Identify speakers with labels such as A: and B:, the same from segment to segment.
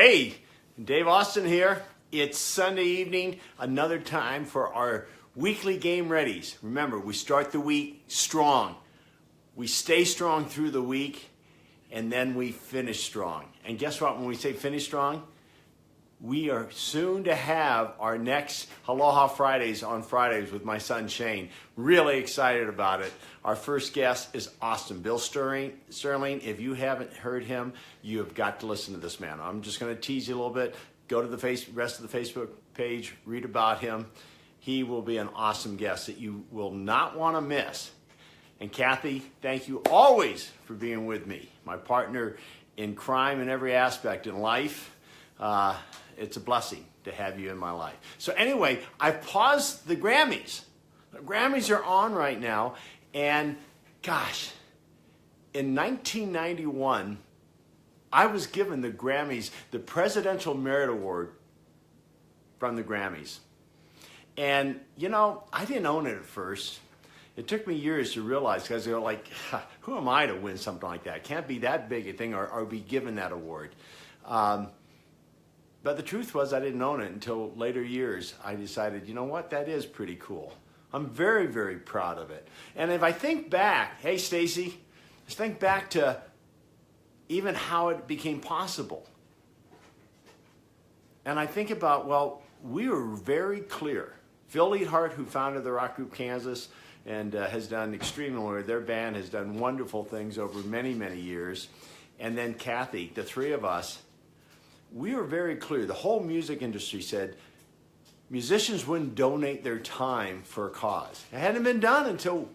A: Hey, Dave Austin here. It's Sunday evening, another time for our weekly game readies. Remember, we start the week strong. We stay strong through the week, and then we finish strong. And guess what? When we say finish strong, we are soon to have our next Aloha Fridays on Fridays with my son Shane. Really excited about it. Our first guest is awesome. Bill Sterling. If you haven't heard him, you have got to listen to this man. I'm just going to tease you a little bit. Go to the rest of the Facebook page, read about him. He will be an awesome guest that you will not want to miss. And Kathy, thank you always for being with me, my partner in crime in every aspect in life. It's a blessing to have you in my life. So anyway, I've paused the Grammys. The Grammys are on right now. And gosh, in 1991, I was given the Grammys, the Presidential Merit Award from the Grammys. And, you know, I didn't own it at first. It took me years to realize, because they're like, who am I to win something like that? It can't be that big a thing or be given that award. But the truth was I didn't own it until later years. I decided, you know what, that is pretty cool. I'm very, very proud of it. And if I think back, hey, Stacy, let's think back to even how it became possible. And I think about, well, we were very clear. Phil Leathart, who founded the rock group Kansas and has done extremely well. Their band has done wonderful things over many, many years. And then Kathy, the three of us, we were very clear. The whole music industry said musicians wouldn't donate their time for a cause. It hadn't been done until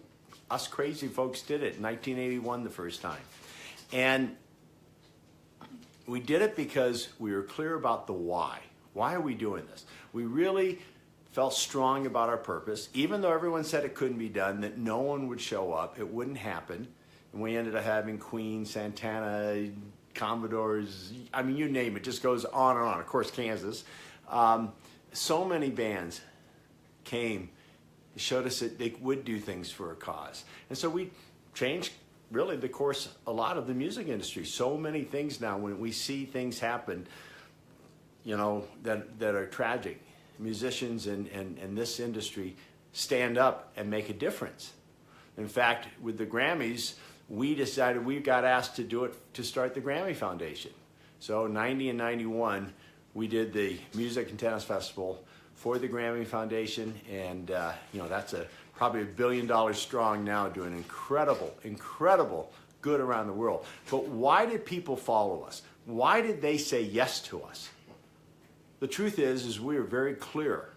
A: us crazy folks did it in 1981 the first time. And we did it because we were clear about the why. Why are we doing this? We really felt strong about our purpose, even though everyone said it couldn't be done, that no one would show up, it wouldn't happen. And we ended up having Queen, Santana, Commodores, I mean, you name it, just goes on and on. Of course, Kansas. So many bands came, showed us that they would do things for a cause. And so we changed, really, the course, a lot of the music industry. So many things now, when we see things happen, you know, that are tragic, musicians and this industry stand up and make a difference. In fact, with the Grammys, we decided we got asked to do it to start the Grammy Foundation. So 90 and 91, we did the Music and Tennis Festival for the Grammy Foundation, and you know, that's probably $1 billion strong now, doing incredible good around the world. But why did people follow us? Why did they say yes to us? The truth is we were very clear.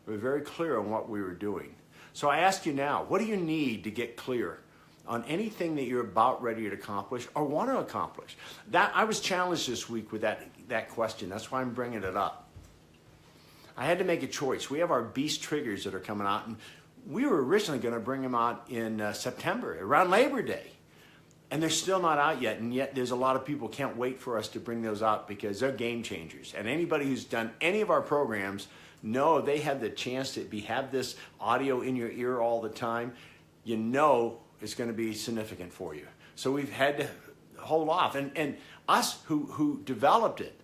A: We were very clear on what we were doing. So I ask you now, what do you need to get clear on anything that you're about ready to accomplish or want to accomplish? That I was challenged this week with that question. That's why I'm bringing it up. I had to make a choice. We have our Beast Triggers that are coming out, and we were originally going to bring them out in September, around Labor Day. And they're still not out yet, and yet there's a lot of people can't wait for us to bring those out because they're game changers. And anybody who's done any of our programs know they have the chance to have this audio in your ear all the time. You know it's going to be significant for you. So we've had to hold off. And us who developed it,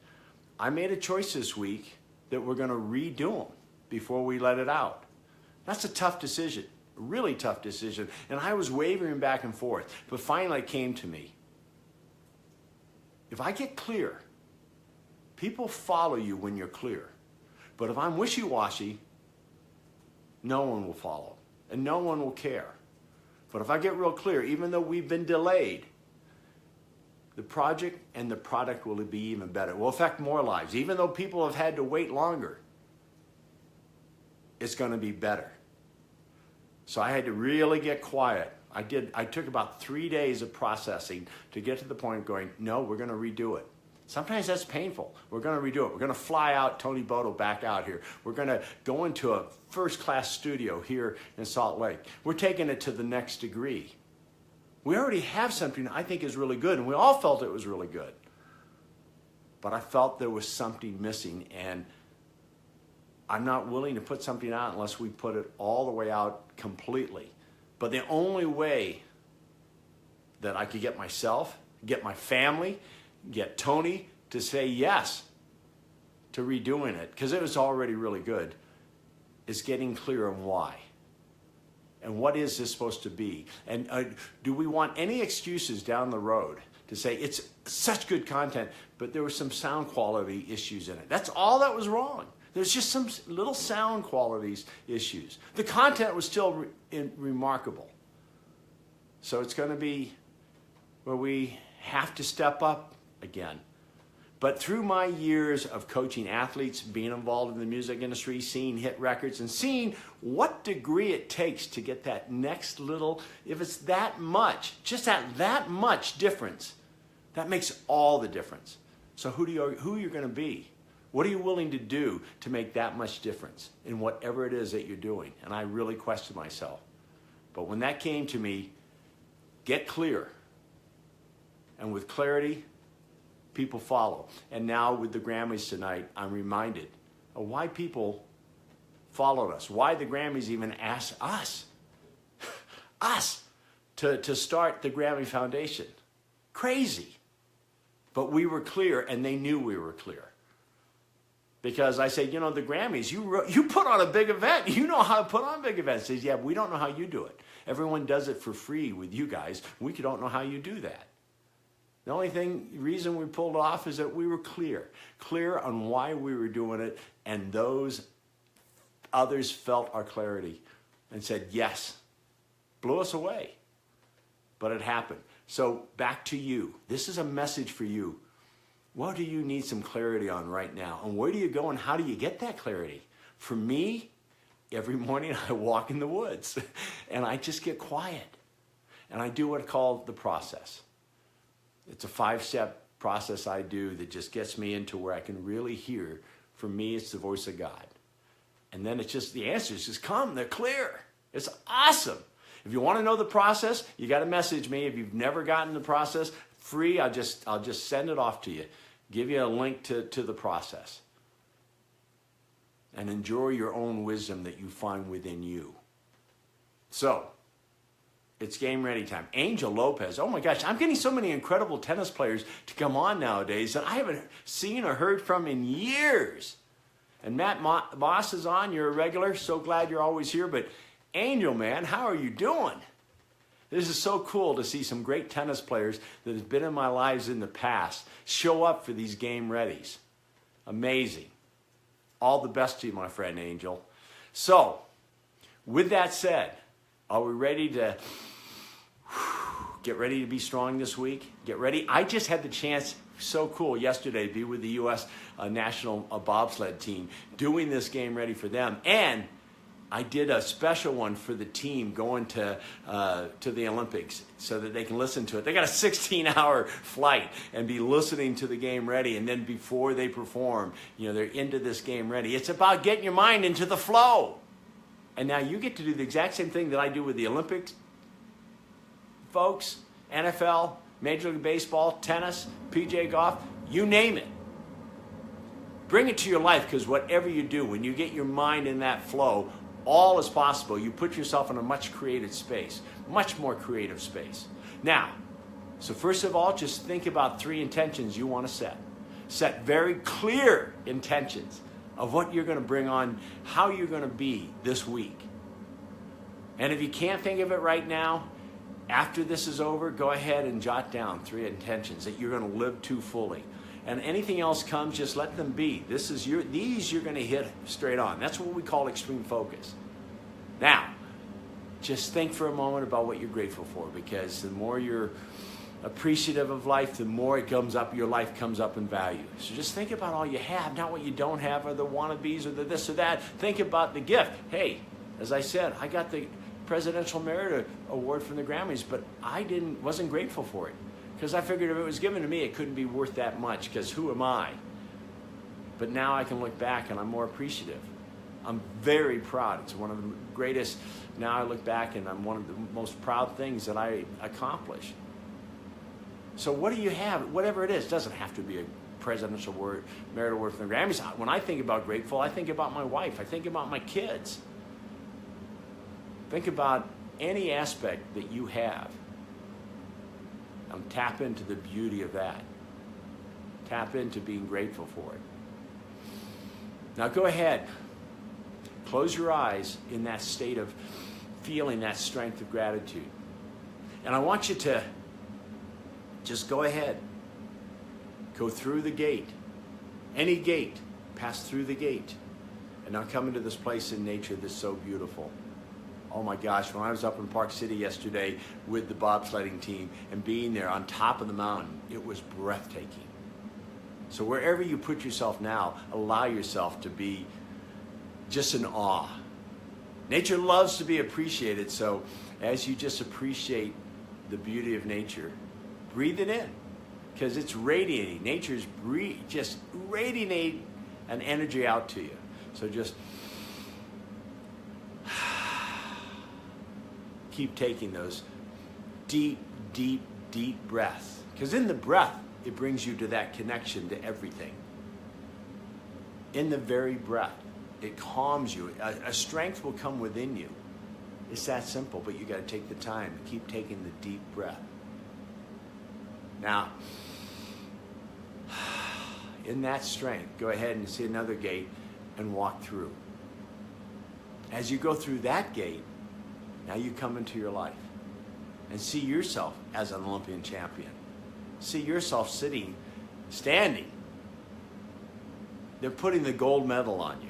A: I made a choice this week that we're going to redo them before we let it out. That's a tough decision. Really tough decision, and I was wavering back and forth, but finally it came to me. If I get clear, people follow you when you're clear, but if I'm wishy-washy, no one will follow, and no one will care. But if I get real clear, even though we've been delayed, the project and the product will be even better. It will affect more lives. Even though people have had to wait longer, it's going to be better. So I had to really get quiet. I took about 3 days of processing to get to the point of going, no, we're going to redo it. Sometimes that's painful. We're going to redo it. We're going to fly out Tony Bodo back out here. We're going to go into a first-class studio here in Salt Lake. We're taking it to the next degree. We already have something I think is really good, and we all felt it was really good. But I felt there was something missing, and I'm not willing to put something out unless we put it all the way out completely. But the only way that I could get myself, get my family, get Tony to say yes to redoing it, because it was already really good, is getting clear on why. And what is this supposed to be? And do we want any excuses down the road to say it's such good content, but there were some sound quality issues in it? That's all that was wrong. There's just some little sound qualities issues. The content was still remarkable. So it's going to be where we have to step up again. But through my years of coaching athletes, being involved in the music industry, seeing hit records, and seeing what degree it takes to get that next little, if it's that much, just that much difference, that makes all the difference. So who you're going to be? What are you willing to do to make that much difference in whatever it is that you're doing? And I really questioned myself. But when that came to me, get clear. And with clarity, people follow. And now with the Grammys tonight, I'm reminded of why people followed us, why the Grammys even asked us to start the Grammy Foundation. Crazy. But we were clear, and they knew we were clear. Because I said, you know, the Grammys, you put on a big event. You know how to put on big events. He says, yeah, we don't know how you do it. Everyone does it for free with you guys. We don't know how you do that. The only reason we pulled it off is that we were clear on why we were doing it, and those others felt our clarity and said, yes, blew us away. But it happened. So back to you. This is a message for you. What do you need some clarity on right now? And where do you go and how do you get that clarity? For me, every morning I walk in the woods and I just get quiet. And I do what I call the process. It's a 5-step process I do that just gets me into where I can really hear. For me, it's the voice of God. And then it's just, the answers just come, they're clear. It's awesome. If you want to know the process, you got to message me. If you've never gotten the process, free, I'll just send it off to you. Give you a link to the process. And enjoy your own wisdom that you find within you. So, it's game ready time. Angel Lopez. Oh my gosh, I'm getting so many incredible tennis players to come on nowadays that I haven't seen or heard from in years. And Matt Moss is on. You're a regular. So glad you're always here. But Angel, man, how are you doing? This is so cool to see some great tennis players that have been in my lives in the past show up for these game readies. Amazing. All the best to you, my friend Angel. So, with that said, are we ready to get ready to be strong this week? Get ready. I just had the chance, so cool, yesterday to be with the U.S. national bobsled team, doing this game ready for them. And I did a special one for the team going to the Olympics so that they can listen to it. They got a 16-hour flight and be listening to the game ready. And then before they perform, you know, they're into this game ready. It's about getting your mind into the flow. And now you get to do the exact same thing that I do with the Olympics, folks, NFL, Major League Baseball, tennis, PGA golf, you name it. Bring it to your life, because whatever you do, when you get your mind in that flow, all is possible. You put yourself in a much creative space, much more creative space. Now, so first of all, just think about 3 intentions you want to set. Set very clear intentions of what you're going to bring on, how you're going to be this week. And if you can't think of it right now, after this is over, go ahead and jot down 3 intentions that you're going to live to fully. And anything else comes, just let them be. These you're going to hit straight on. That's what we call extreme focus. Now, just think for a moment about what you're grateful for, because the more you're appreciative of life, the more it comes up, your life comes up in value. So just think about all you have, not what you don't have, or the wannabes, or the this or that. Think about the gift. Hey, as I said, I got the Presidential Merit Award from the Grammys, but I wasn't grateful for it. Because I figured if it was given to me, it couldn't be worth that much, because who am I? But now I can look back and I'm more appreciative. I'm very proud. It's one of the greatest, now I look back and I'm one of the most proud things that I accomplished. So what do you have? Whatever it is, it doesn't have to be a Presidential Merit Award from the Grammys. When I think about grateful, I think about my wife. I think about my kids. Think about any aspect that you have. Tap into the beauty of that. Tap into being grateful for it. Now go ahead, close your eyes in that state of feeling that strength of gratitude. And I want you to just go ahead, go through the gate, any gate, pass through the gate, and now come into this place in nature that's so beautiful. Oh my gosh, when I was up in Park City yesterday with the bobsledding team and being there on top of the mountain, it was breathtaking. So wherever you put yourself now, allow yourself to be just in awe. Nature loves to be appreciated, so as you just appreciate the beauty of nature, breathe it in, because it's radiating. Nature's just radiating an energy out to you. So just keep taking those deep, deep, deep breaths, because in the breath, it brings you to that connection to everything. In the very breath, it calms you. A strength will come within you. It's that simple, but you got to take the time to keep taking the deep breath. Now, in that strength, go ahead and see another gate and walk through. As you go through that gate, now you come into your life and see yourself as an Olympian champion. See yourself standing. They're putting the gold medal on you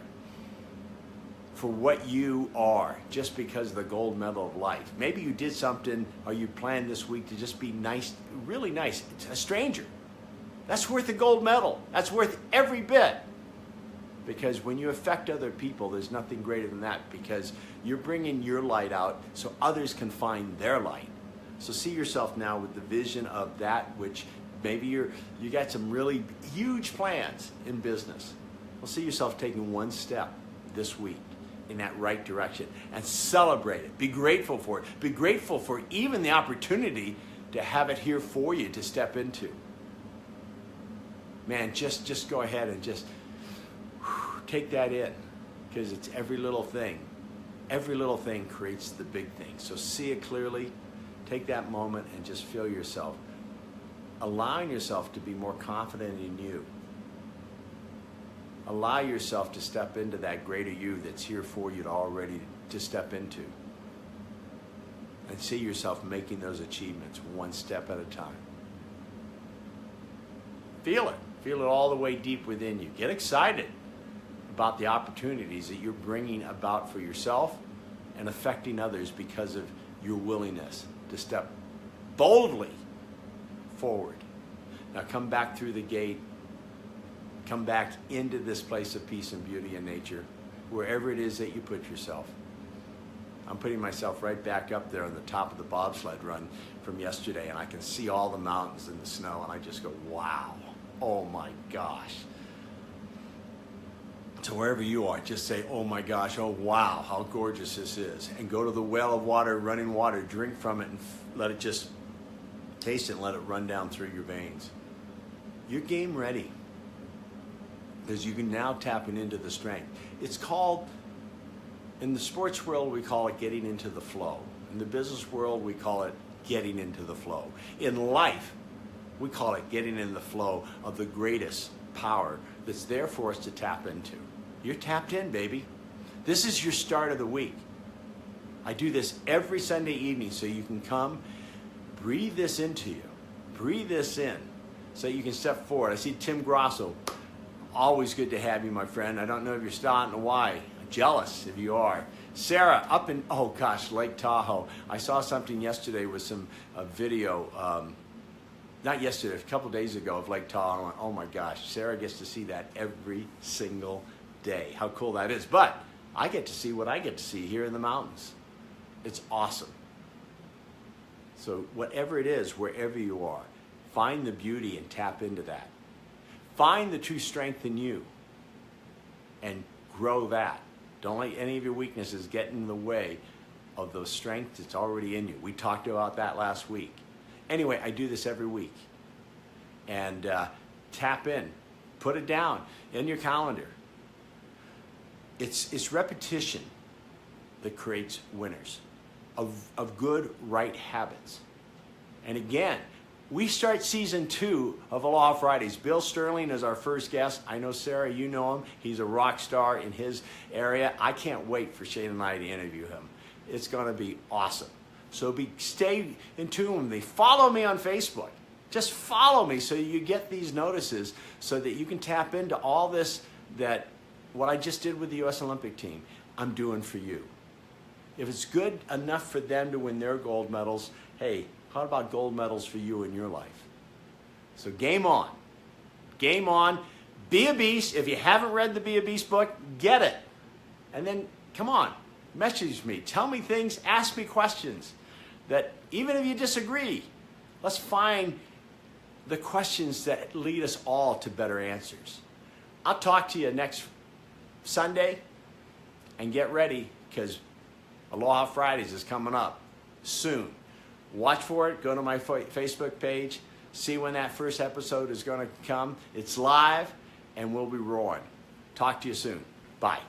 A: for what you are, just because of the gold medal of life. Maybe you did something, or you planned this week to just be nice, really nice. It's a stranger. That's worth a gold medal. That's worth every bit. Because when you affect other people, there's nothing greater than that, because you're bringing your light out so others can find their light. So see yourself now with the vision of that which maybe you got some really huge plans in business. Well, see yourself taking one step this week in that right direction and celebrate it. Be grateful for it. Be grateful for even the opportunity to have it here for you to step into. Man, just go ahead and just take that in, because it's every little thing. Every little thing creates the big thing. So see it clearly. Take that moment and just feel yourself, allowing yourself to be more confident in you. Allow yourself to step into that greater you that's here for you to already to step into. And see yourself making those achievements one step at a time. Feel it. Feel it all the way deep within you. Get excited about the opportunities that you're bringing about for yourself and affecting others because of your willingness to step boldly forward. Now come back through the gate. Come back into this place of peace and beauty and nature, wherever it is that you put yourself. I'm putting myself right back up there on the top of the bobsled run from yesterday, and I can see all the mountains and the snow, and I just go, wow, oh my gosh. So wherever you are, just say, oh my gosh, oh wow, how gorgeous this is. And go to the well of water, running water, drink from it, and let it just taste it and let it run down through your veins. You're game ready, because you can now tap into the strength. It's called, in the sports world, we call it getting into the flow. In the business world, we call it getting into the flow. In life, we call it getting in the flow of the greatest power that's there for us to tap into. You're tapped in, baby. This is your start of the week. I do this every Sunday evening, so you can come, breathe this into you. Breathe this in so you can step forward. I see Tim Grosso. Always good to have you, my friend. I don't know if you're starting to why. I'm jealous if you are. Sarah, up in, oh gosh, Lake Tahoe. I saw something yesterday with some video, not yesterday, a couple days ago, of Lake Tahoe. I went, oh my gosh, Sarah gets to see that every single day. How cool that is. But I get to see what I get to see here in the mountains. It's awesome. So whatever it is, wherever you are, find the beauty and tap into that. Find the true strength in you and grow that. Don't let any of your weaknesses get in the way of the strength that's already in you. We talked about that last week. Anyway, I do this every week. And tap in. Put it down in your calendar. It's repetition that creates winners of good, right habits. And again, we start season 2 of Aloha Fridays. Bill Sterling is our first guest. I know, Sarah, you know him. He's a rock star in his area. I can't wait for Shane and I to interview him. It's going to be awesome. So stay in tune with me. Follow me on Facebook. Just follow me so you get these notices so that you can tap into all this, that what I just did with the U.S. Olympic team, I'm doing for you. If it's good enough for them to win their gold medals, hey, how about gold medals for you in your life? So game on. Game on. Be a Beast. If you haven't read the Be a Beast book, get it. And then, come on, message me. Tell me things. Ask me questions. That even if you disagree, let's find the questions that lead us all to better answers. I'll talk to you next Sunday, and get ready because Aloha Fridays is coming up soon. Watch for it. Go to my Facebook page. See when that first episode is going to come. It's live, and we'll be roaring. Talk to you soon. Bye.